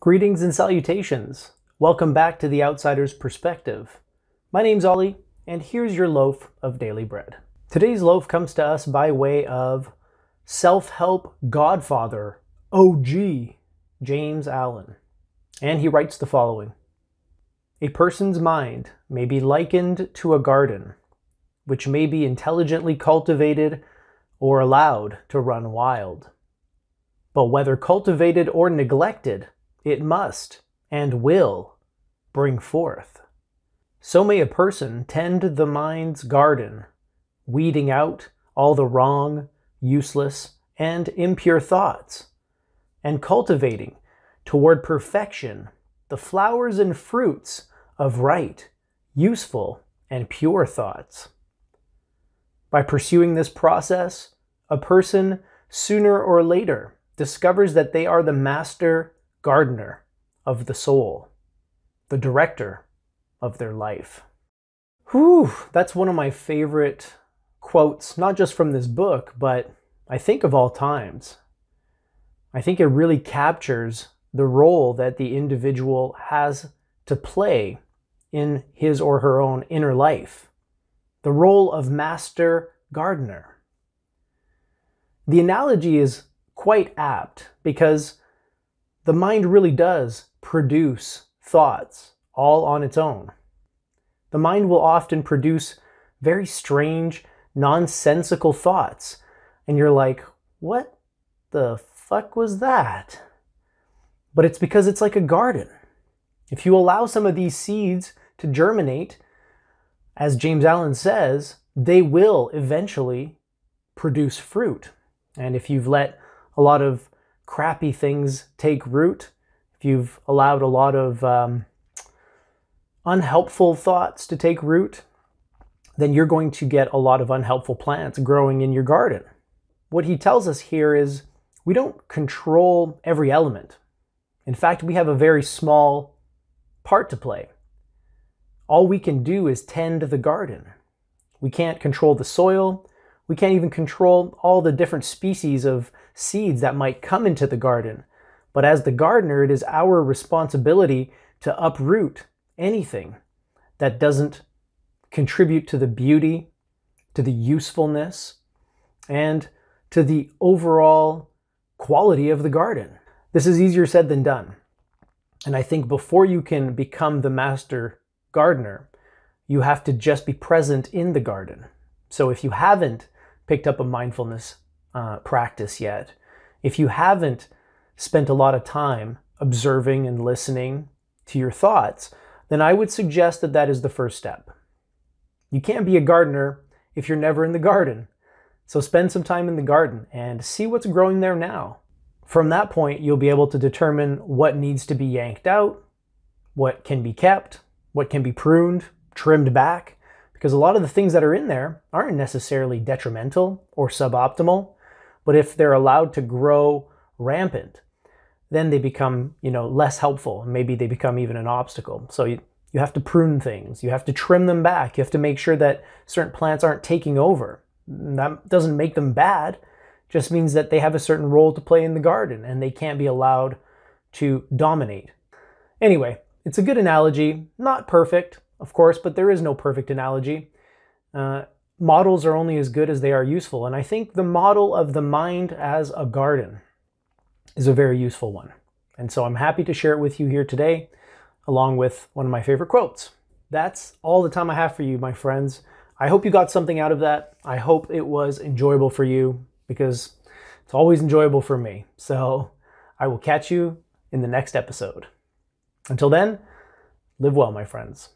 Greetings and salutations. Welcome back to The Outsider's Perspective. My name's Ollie, and here's your loaf of daily bread. Today's loaf comes to us by way of self-help godfather, OG, James Allen. And he writes the following. A person's mind may be likened to a garden, which may be intelligently cultivated or allowed to run wild. But whether cultivated or neglected, it must and will bring forth. So may a person tend the mind's garden, weeding out all the wrong, useless, and impure thoughts, and cultivating toward perfection the flowers and fruits of right, useful, and pure thoughts. By pursuing this process, a person sooner or later discovers that they are the master Gardner of the soul, the director of their life. Whew, that's one of my favorite quotes, not just from this book, but I think of all times. I think it really captures the role that the individual has to play in his or her own inner life, the role of master gardener. The analogy is quite apt because the mind really does produce thoughts all on its own. The mind will often produce very strange, nonsensical thoughts. And you're like, what the fuck was that? But it's because it's like a garden. If you allow some of these seeds to germinate, as James Allen says, they will eventually produce fruit. And if you've let a lot of crappy things take root, if you've allowed a lot of unhelpful thoughts to take root, then you're going to get a lot of unhelpful plants growing in your garden. What he tells us here is we don't control every element. In fact, we have a very small part to play. All we can do is tend the garden. We can't control the soil. We can't even control all the different species of seeds that might come into the garden. But as the gardener, it is our responsibility to uproot anything that doesn't contribute to the beauty, to the usefulness, and to the overall quality of the garden. This is easier said than done. And I think before you can become the master gardener, you have to just be present in the garden. So if you haven't picked up a mindfulness practice yet, if you haven't spent a lot of time observing and listening to your thoughts, then I would suggest that that is the first step. You can't be a gardener if you're never in the garden. So spend some time in the garden and see what's growing there now. From that point, you'll be able to determine what needs to be yanked out, what can be kept, what can be pruned, trimmed back, because a lot of the things that are in there aren't necessarily detrimental or suboptimal, but if they're allowed to grow rampant, then they become, less helpful. Maybe they become even an obstacle. So you have to prune things. You have to trim them back. You have to make sure that certain plants aren't taking over. That doesn't make them bad. It just means that they have a certain role to play in the garden and they can't be allowed to dominate. Anyway, it's a good analogy. Not perfect, of course, but there is no perfect analogy. Models are only as good as they are useful. And I think the model of the mind as a garden is a very useful one. And so I'm happy to share it with you here today, along with one of my favorite quotes. That's all the time I have for you, my friends. I hope you got something out of that. I hope it was enjoyable for you, because it's always enjoyable for me. So I will catch you in the next episode. Until then, live well, my friends.